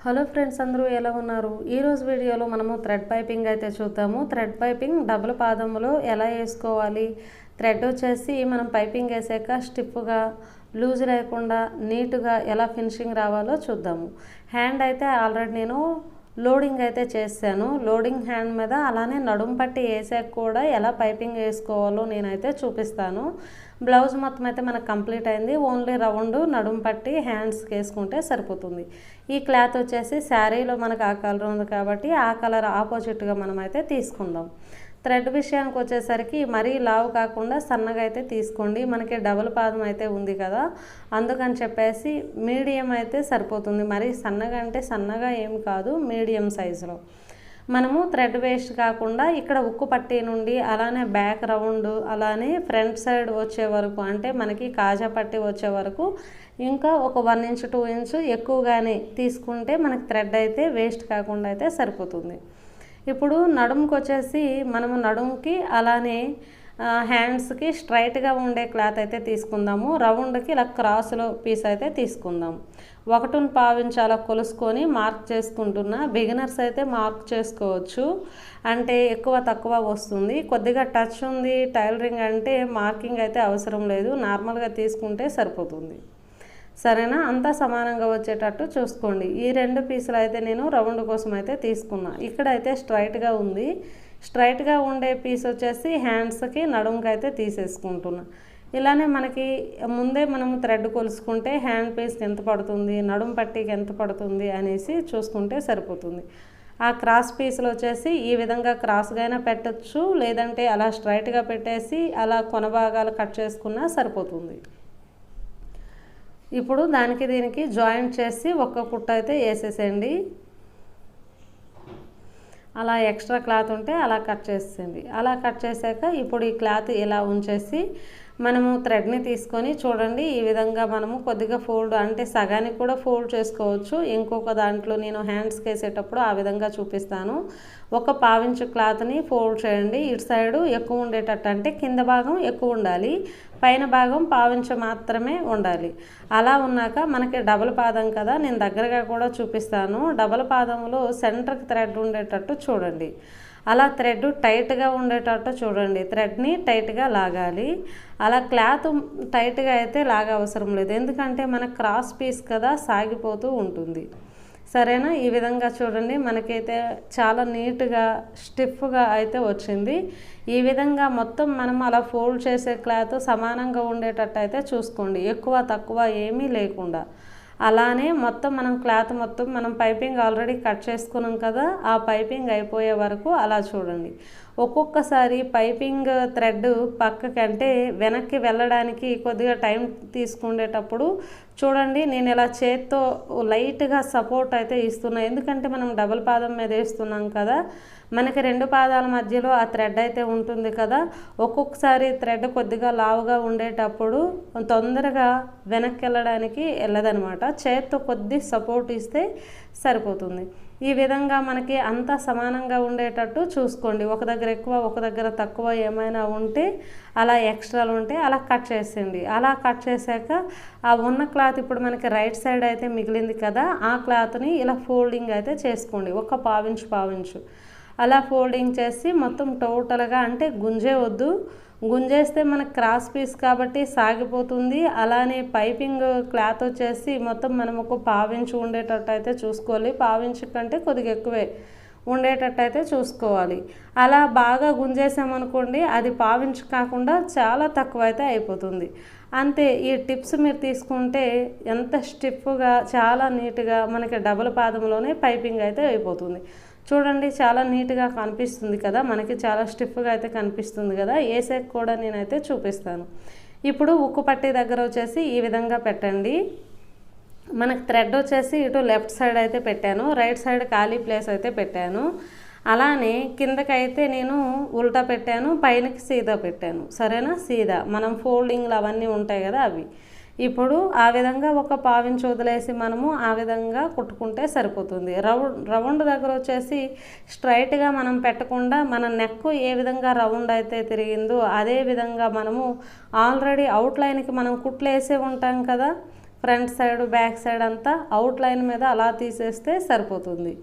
Hello friends, అందరూ ఎలా ఉన్నారు? ఈరోజు వీడియోలో మనము థ్రెడ్ పైపింగ్ అయితే చూద్దాము. థ్రెడ్ పైపింగ్ డబుల్ పాదములో ఎలా వేసుకోవాలి, థ్రెడ్ వచ్చేసి మనం పైపింగ్ వేసాక స్టిఫ్గా లూజ్ లేకుండా నీట్గా ఎలా ఫినిషింగ్ రావాలో చూద్దాము. హ్యాండ్ అయితే ఆల్రెడీ నేను లోడింగ్ అయితే చేశాను. లోడింగ్ హ్యాండ్ మీద అలానే నడుము పట్టి వేసాక కూడా ఎలా పైపింగ్ వేసుకోవాలో నేనైతే చూపిస్తాను. బ్లౌజ్ మొత్తం అయితే మనకు కంప్లీట్ అయింది. ఓన్లీ రౌండ్ నడుము పట్టి హ్యాండ్స్కి వేసుకుంటే సరిపోతుంది. ఈ క్లాత్ వచ్చేసి శారీలో మనకు ఆ కలర్ ఉంది కాబట్టి ఆ కలర్ ఆపోజిట్గా మనం అయితే తీసుకుందాం. థ్రెడ్ విషయానికి వచ్చేసరికి మరీ లావు కాకుండా సన్నగా అయితే తీసుకోండి. మనకి డబుల్ పాదం అయితే ఉంది కదా, అందుకని చెప్పేసి మీడియం అయితే సరిపోతుంది. మరీ సన్నగా అంటే సన్నగా ఏమి కాదు, మీడియం సైజులో. మనము థ్రెడ్ వేస్ట్ కాకుండా ఇక్కడ ఉక్కు పట్టీ నుండి అలానే బ్యాక్ రౌండ్ అలానే ఫ్రంట్ సైడ్ వచ్చే వరకు, అంటే మనకి కాజా పట్టీ వచ్చే వరకు ఇంకా ఒక 1 ఇంచ్ 2 ఇంచ్ ఎక్కువగానే తీసుకుంటే మనకి థ్రెడ్ అయితే వేస్ట్ కాకుండా అయితే సరిపోతుంది. ఇప్పుడు నడుముకి వచ్చేసి మనము నడుముకి అలానే హ్యాండ్స్కి స్ట్రైట్గా ఉండే క్లాత్ అయితే తీసుకుందాము. రౌండ్కి ఇలా క్రాస్లో పీస్ అయితే తీసుకుందాం. 1.5 ఇంచ్ అలా కొలుసుకొని మార్క్ చేసుకుంటున్నా. బిగినర్స్ అయితే మార్క్ చేసుకోవచ్చు, అంటే ఎక్కువ తక్కువ వస్తుంది. కొద్దిగా టచ్ ఉంది టైలరింగ్ అంటే మార్కింగ్ అయితే అవసరం లేదు, నార్మల్గా తీసుకుంటే సరిపోతుంది. సరేనా? అంతా సమానంగా వచ్చేటట్టు చూసుకోండి. ఈ 2 పీసులు అయితే నేను రౌండ్ కోసం అయితే తీసుకున్నా. ఇక్కడైతే స్ట్రైట్గా ఉంది. స్ట్రైట్గా ఉండే పీస్ వచ్చేసి హ్యాండ్స్కి నడుముకి అయితే తీసేసుకుంటున్నా. ఇలానే మనకి ముందే మనము థ్రెడ్ కొలుసుకుంటే హ్యాండ్ పీస్కి ఎంత పడుతుంది, నడుము పట్టీకి ఎంత పడుతుంది అనేసి చూసుకుంటే సరిపోతుంది. ఆ క్రాస్ పీసులు వచ్చేసి ఈ విధంగా క్రాస్గా అయినా పెట్టచ్చు, లేదంటే అలా స్ట్రైట్గా పెట్టేసి అలా కొన భాగాలు కట్ చేసుకున్నా సరిపోతుంది. ఇప్పుడు దానికి దీనికి జాయింట్ చేసి ఒక్క కుట్టు అయితే వేసేసేయండి. అలా ఎక్స్ట్రా క్లాత్ ఉంటే అలా కట్ చేసేయండి. అలా కట్ చేశాక ఇప్పుడు ఈ క్లాత్ ఇలా ఉంచేసి మనము థ్రెడ్ని తీసుకొని చూడండి, ఈ విధంగా మనము కొద్దిగా ఫోల్డ్, అంటే సగానికి కూడా ఫోల్డ్ చేసుకోవచ్చు. ఇంకొక దాంట్లో నేను హ్యాండ్స్కి వేసేటప్పుడు ఆ విధంగా చూపిస్తాను. ఒక 1/4 ఇంచ్ క్లాత్ని ఫోల్డ్ చేయండి. ఇటు సైడు ఎక్కువ ఉండేటట్టు, అంటే కింద భాగం ఎక్కువ ఉండాలి, పైన భాగం 1/4 ఇంచ్ మాత్రమే ఉండాలి. అలా ఉన్నాక మనకి డబుల్ పాదం కదా, నేను దగ్గరగా కూడా చూపిస్తాను. డబుల్ పాదంలో సెంటర్కి థ్రెడ్ ఉండేటట్టు చూడండి. అలా థ్రెడ్ టైట్గా ఉండేటట్టు చూడండి. థ్రెడ్ని టైట్గా లాగాలి. అలా క్లాత్ టైట్గా అయితే లాగా అవసరం లేదు, ఎందుకంటే మనకు క్రాస్ పీస్ కదా, సాగిపోతూ ఉంటుంది. సరేనా? ఈ విధంగా చూడండి, మనకైతే చాలా నీట్గా స్టిఫ్గా అయితే వచ్చింది. ఈ విధంగా మొత్తం మనం అలా ఫోల్డ్ చేసే క్లాత్ సమానంగా ఉండేటట్టు అయితే చూసుకోండి, ఎక్కువ తక్కువ ఏమీ లేకుండా. అలానే మొత్తం మనం క్లాత్ మొత్తం మనం పైపింగ్ ఆల్రెడీ కట్ చేసుకున్నాం కదా, ఆ పైపింగ్ అయిపోయే వరకు అలా చూడండి. ఒక్కొక్కసారి పైపింగ్ థ్రెడ్ పక్కకి, అంటే వెనక్కి వెళ్ళడానికి కొద్దిగా టైం తీసుకునేటప్పుడు చూడండి, నేను ఇలా చేత్తో లైట్గా సపోర్ట్ అయితే ఇస్తున్నా, ఎందుకంటే మనం డబుల్ పాదం మీద వేస్తున్నాం కదా, మనకి 2 పాదాల మధ్యలో ఆ థ్రెడ్ అయితే ఉంటుంది కదా. ఒక్కొక్కసారి థ్రెడ్ కొద్దిగా లావుగా ఉండేటప్పుడు తొందరగా వెనక్కి వెళ్ళడానికి వెళ్ళదనమాట. చేత్తో కొద్ది సపోర్ట్ ఇస్తే సరిపోతుంది. ఈ విధంగా మనకి అంతా సమానంగా ఉండేటట్టు చూసుకోండి. ఒక దగ్గర ఎక్కువ ఒక దగ్గర తక్కువ ఏమైనా ఉంటే, అలా ఎక్స్ట్రాలు ఉంటే అలా కట్ చేసేయండి. అలా కట్ చేశాక ఆ ఉన్న క్లాత్ ఇప్పుడు మనకి రైట్ సైడ్ అయితే మిగిలింది కదా, ఆ క్లాత్ని ఇలా ఫోల్డింగ్ అయితే చేసుకోండి. ఒక 1/4 ఇంచ్ అలా ఫోల్డింగ్ చేసి మొత్తం టోటల్గా, అంటే గుంజే వద్దు, గుంజేస్తే మనకు క్రాస్ పీస్ కాబట్టి సాగిపోతుంది. అలానే పైపింగ్ క్లాత్ వచ్చేసి మొత్తం మనం ఒక 1/4 ఇంచ్ ఉండేటట్టు అయితే చూసుకోవాలి. 1/4 ఇంచ్ కంటే కొద్దిగా ఎక్కువే ఉండేటట్టు అయితే చూసుకోవాలి. అలా బాగా గుంజేసామనుకోండి, అది 1/4 ఇంచ్ కాకుండా చాలా తక్కువ అయితే అయిపోతుంది. అంతే. ఈ టిప్స్ మీరు తీసుకుంటే ఎంత స్టిఫ్గా చాలా నీట్గా మనకి డబుల్ పాదంలోనే పైపింగ్ అయితే అయిపోతుంది. చూడండి, చాలా నీట్గా కనిపిస్తుంది కదా, మనకి చాలా స్టిఫ్గా అయితే కనిపిస్తుంది కదా. ఏసేక్ కూడా నేనైతే చూపిస్తాను. ఇప్పుడు ఉక్కు పట్టీ దగ్గర వచ్చేసి ఈ విధంగా పెట్టండి. మనకు థ్రెడ్ వచ్చేసి ఇటు లెఫ్ట్ సైడ్ అయితే పెట్టాను, రైట్ సైడ్ ఖాళీ ప్లేస్ అయితే పెట్టాను. అలానే కిందకైతే నేను ఉల్టా పెట్టాను, పైనకి సీదా పెట్టాను. సరేనా? సీదా మనం ఫోల్డింగ్లు అవన్నీ ఉంటాయి కదా, అవి. ఇప్పుడు ఆ విధంగా ఒక 1/4 ఇంచ్ వదిలేసి మనము ఆ విధంగా కుట్టుకుంటే సరిపోతుంది. రౌండ్ దగ్గర వచ్చేసి స్ట్రైట్గా మనం పెట్టకుండా మన నెక్ ఏ విధంగా రౌండ్ అయితే తిరిగిందో అదే విధంగా మనము ఆల్రెడీ అవుట్లైన్కి మనం కుట్లు వేసే ఉంటాం కదా, ఫ్రంట్ సైడ్ బ్యాక్ సైడ్ అంతా అవుట్లైన్ మీద అలా తీసేస్తే సరిపోతుంది.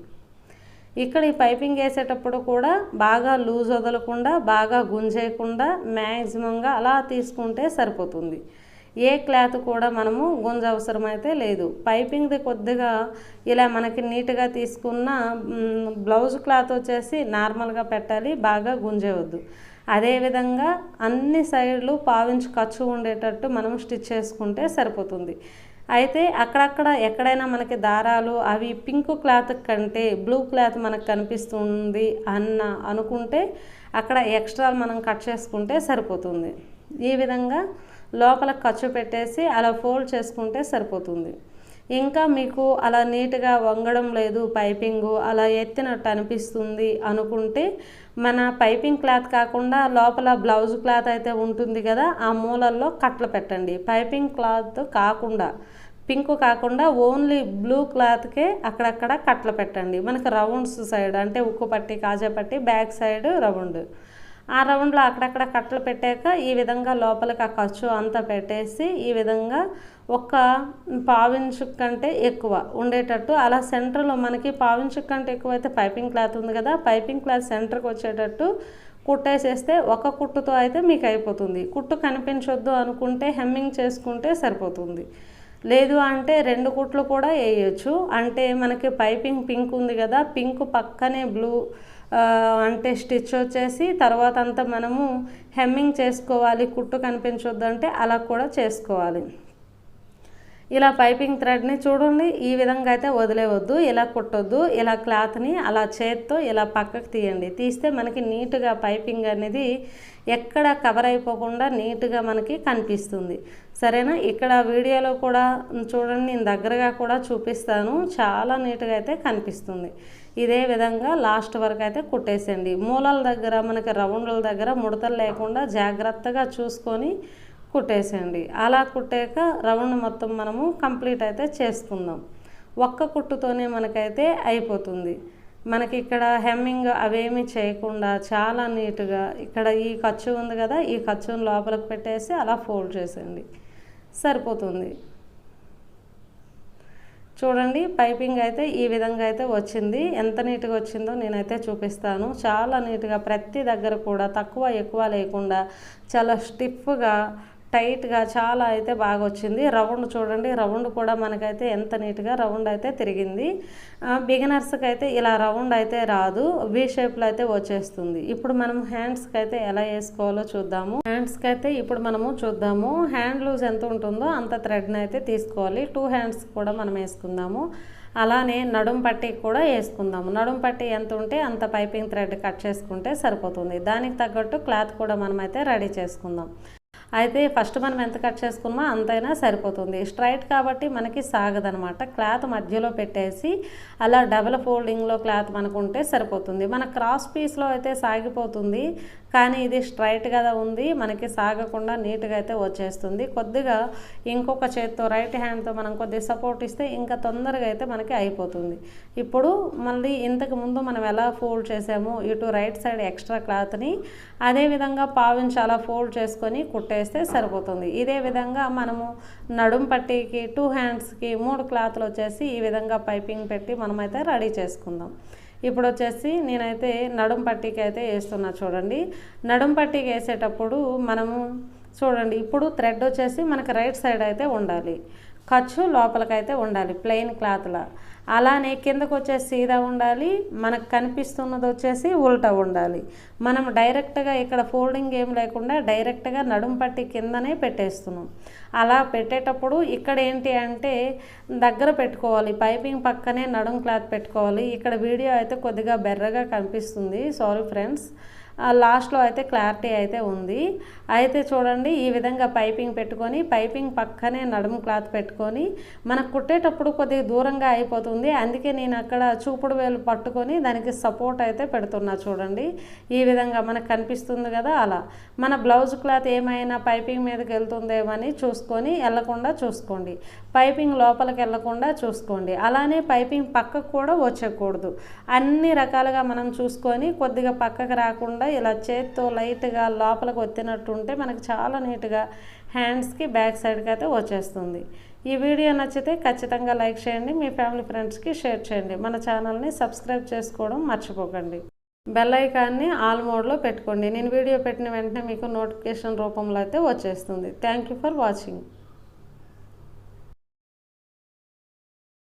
ఇక్కడ ఈ పైపింగ్ వేసేటప్పుడు కూడా బాగా లూజ్ వదలకుండా బాగా గుంజేయకుండా మ్యాక్సిమంగా అలా తీసుకుంటే సరిపోతుంది. ఏ క్లాత్ కూడా మనము గుంజ అవసరమైతే లేదు. పైపింగ్ది కొద్దిగా ఇలా మనకి నీట్గా తీసుకున్న బ్లౌజ్ క్లాత్ వచ్చేసి నార్మల్గా పెట్టాలి, బాగా గుంజేయవద్దు. అదేవిధంగా అన్ని సైడ్లు పావించి ఖర్చు ఉండేటట్టు మనం స్టిచ్ చేసుకుంటే సరిపోతుంది. అయితే అక్కడక్కడ ఎక్కడైనా మనకి దారాలు అవి పింక్ క్లాత్ కంటే బ్లూ క్లాత్ మనకు కనిపిస్తుంది అనుకుంటే అక్కడ ఎక్స్ట్రా మనం కట్ చేసుకుంటే సరిపోతుంది. ఈ విధంగా లోపల ఖర్చు పెట్టేసి అలా ఫోల్డ్ చేసుకుంటే సరిపోతుంది. ఇంకా మీకు అలా నీట్గా వంగడం లేదు, పైపింగు అలా ఎత్తినట్టు అనిపిస్తుంది అనుకుంటే మన పైపింగ్ క్లాత్ కాకుండా లోపల బ్లౌజ్ క్లాత్ అయితే ఉంటుంది కదా, ఆ మూలల్లో కట్లు పెట్టండి. పైపింగ్ క్లాత్ కాకుండా పింక్ కాకుండా ఓన్లీ బ్లూ క్లాత్కే అక్కడక్కడ కట్లు పెట్టండి. మనకు రౌండ్స్ సైడ్ అంటే ఉక్కు పట్టి కాజా పట్టి బ్యాక్ సైడ్ రౌండ్, ఆ రౌండ్లో అక్కడక్కడ కట్లు పెట్టాక ఈ విధంగా లోపలికి ఆ ఖర్చు అంతా పెట్టేసి ఈ విధంగా ఒక పావించు కంటే ఎక్కువ ఉండేటట్టు అలా సెంటర్లో మనకి పావించు కంటే ఎక్కువ అయితే పైపింగ్ క్లాత్ ఉంది కదా, పైపింగ్ క్లాత్ సెంటర్కి వచ్చేటట్టు కుట్టేసేస్తే ఒక కుట్టుతో అయితే మీకు అయిపోతుంది. కుట్టు కనిపించొద్దు అనుకుంటే హెమ్మింగ్ చేసుకుంటే సరిపోతుంది. లేదు అంటే 2 కుట్లు కూడా వేయచ్చు. అంటే మనకి పైపింగ్ పింక్ ఉంది కదా, పింక్ పక్కనే బ్లూ అంటే స్టిచ్ వచ్చేసి తర్వాత అంతా మనము హెమ్మింగ్ చేసుకోవాలి, కుట్టు కనిపించొద్దు అంటే అలా కూడా చేసుకోవాలి. ఇలా పైపింగ్ థ్రెడ్ని చూడండి ఈ విధంగా అయితే వదిలేవద్దు, ఇలా కుట్టొద్దు. ఇలా క్లాత్ని అలా చేత్తో ఇలా పక్కకు తీయండి. తీస్తే మనకి నీట్గా పైపింగ్ అనేది ఎక్కడ కవర్ అయిపోకుండా నీట్గా మనకి కనిపిస్తుంది. సరేనా? ఇక్కడ వీడియోలో కూడా చూడండి, నేను దగ్గరగా కూడా చూపిస్తాను, చాలా నీట్గా అయితే కనిపిస్తుంది. ఇదే విధంగా లాస్ట్ వరకు అయితే కుట్టేసేయండి. మూలల దగ్గర మనకి రౌండ్ల దగ్గర ముడతలు లేకుండా జాగ్రత్తగా చూసుకొని కుట్టేసేయండి. అలా కుట్టాక రౌండ్ మొత్తం మనము కంప్లీట్ అయితే చేసుకుందాం. ఒక్క కుట్టుతోనే మనకైతే అయిపోతుంది. మనకి ఇక్కడ హెమ్మింగ్ అవేమీ చేయకుండా చాలా నీట్గా ఇక్కడ ఈ ఖర్చు ఉంది కదా, ఈ ఖర్చును లోపలికి పెట్టేసి అలా ఫోల్డ్ చేసేయండి, సరిపోతుంది. చూడండి పైపింగ్ అయితే ఈ విధంగా అయితే వచ్చింది. ఎంత నీట్గా వచ్చిందో నేనైతే చూపిస్తాను. చాలా నీట్గా ప్రతి దగ్గర కూడా తక్కువ ఎక్కువ లేకుండా చాలా స్టిఫ్గా టైట్గా చాలా అయితే బాగా వచ్చింది. రౌండ్ చూడండి, రౌండ్ కూడా మనకైతే ఎంత నీట్గా రౌండ్ అయితే తిరిగింది. బిగినర్స్కి అయితే ఇలా రౌండ్ అయితే రాదు, వి షేప్లో అయితే వచ్చేస్తుంది. ఇప్పుడు మనం హ్యాండ్స్కి అయితే ఎలా వేసుకోవాలో చూద్దాము. హ్యాండ్స్కి అయితే ఇప్పుడు మనము చూద్దాము. హ్యాండ్ లూజ్ ఎంత ఉంటుందో అంత థ్రెడ్ని అయితే తీసుకోవాలి. 2 హ్యాండ్స్ కూడా మనం వేసుకుందాము. అలానే నడుం పట్టి కూడా వేసుకుందాము. నడుం పట్టి ఎంత ఉంటే అంత పైపింగ్ థ్రెడ్ కట్ చేసుకుంటే సరిపోతుంది. దానికి తగ్గట్టు క్లాత్ కూడా మనమైతే రెడీ చేసుకుందాం. అయితే ఫస్ట్ మనం ఎంత కట్ చేసుకున్నామో అంతైనా సరిపోతుంది. స్ట్రైట్ కాబట్టి మనకి సాగదనమాట. క్లాత్ మధ్యలో పెట్టేసి అలా డబుల్ ఫోల్డింగ్లో క్లాత్ మనకు ఉంటే సరిపోతుంది. మన క్రాస్ పీస్లో అయితే సాగిపోతుంది, కానీ ఇది స్ట్రైట్ కదా ఉంది, మనకి సాగకుండా నీట్గా అయితే వచ్చేస్తుంది. కొద్దిగా ఇంకొక చేత్తో రైట్ హ్యాండ్తో మనం కొద్దిగా సపోర్ట్ ఇస్తే ఇంకా తొందరగా అయితే మనకి అయిపోతుంది. ఇప్పుడు మళ్ళీ ఇంతకు ముందు మనం ఎలా ఫోల్డ్ చేసామో ఇటు రైట్ సైడ్ ఎక్స్ట్రా క్లాత్ని అదేవిధంగా పావించి అలా ఫోల్డ్ చేసుకొని కుట్టేస్తే సరిపోతుంది. ఇదే విధంగా మనము నడుం పట్టీకి 2 హ్యాండ్స్కి 3 క్లాత్లు వచ్చేసి ఈ విధంగా పైపింగ్ పెట్టి మనమైతే రెడీ చేసుకుందాం. ఇప్పుడు వచ్చేసి నేనైతే నడుం పట్టీకి అయితే వేస్తున్నా. చూడండి నడుం పట్టీకి వేసేటప్పుడు మనము చూడండి ఇప్పుడు థ్రెడ్ వచ్చేసి మనకి రైట్ సైడ్ అయితే ఉండాలి, ఖర్చు లోపలికైతే ఉండాలి ప్లెయిన్ క్లాత్లా. అలానే కిందకు వచ్చేసి సీదా ఉండాలి, మనకు కనిపిస్తున్నది వచ్చేసి ఉల్టా ఉండాలి. మనం డైరెక్ట్గా ఇక్కడ ఫోల్డింగ్ ఏం లేకుండా డైరెక్ట్గా నడుం పట్టి కిందనే పెట్టేస్తున్నాం. అలా పెట్టేటప్పుడు ఇక్కడ ఏంటి అంటే దగ్గర పెట్టుకోవాలి, పైపింగ్ పక్కనే నడుం క్లాత్ పెట్టుకోవాలి. ఇక్కడ వీడియో అయితే కొద్దిగా బెర్రగా కనిపిస్తుంది, సారీ ఫ్రెండ్స్. లాస్ట్లో అయితే క్లారిటీ అయితే ఉంది. అయితే చూడండి ఈ విధంగా పైపింగ్ పెట్టుకొని పైపింగ్ పక్కనే నడుము క్లాత్ పెట్టుకొని మనకు కుట్టేటప్పుడు కొద్దిగా దూరంగా అయిపోతుంది. అందుకే నేను అక్కడ చూపుడు వేలు పట్టుకొని దానికి సపోర్ట్ అయితే పెడుతున్నా. చూడండి ఈ విధంగా మనకు కనిపిస్తుంది కదా, అలా మన బ్లౌజ్ క్లాత్ ఏమైనా పైపింగ్ మీదకి వెళ్తుందేమని చూసుకొని వెళ్ళకుండా చూసుకోండి, పైపింగ్ లోపలికి వెళ్ళకుండా చూసుకోండి. అలానే పైపింగ్ పక్కకు కూడా వచ్చేయకూడదు. అన్ని రకాలుగా మనం చూసుకొని కొద్దిగా పక్కకు రాకుండా ఇలా చేత్తో లైట్గా లోపలికి వచ్చినట్టు ఉంటే మనకు చాలా నీట్గా హ్యాండ్స్కి బ్యాక్ సైడ్కి అయితే వచ్చేస్తుంది. ఈ వీడియో నచ్చితే ఖచ్చితంగా లైక్ చేయండి, మీ ఫ్యామిలీ ఫ్రెండ్స్కి షేర్ చేయండి. మన ఛానల్ని సబ్స్క్రైబ్ చేసుకోవడం మర్చిపోకండి. బెల్ ఐకాన్ని ఆల్ మోడ్లో పెట్టుకోండి. నేను వీడియో పెట్టిన వెంటనే మీకు నోటిఫికేషన్ రూపంలో అయితే వచ్చేస్తుంది. Thank you for watching.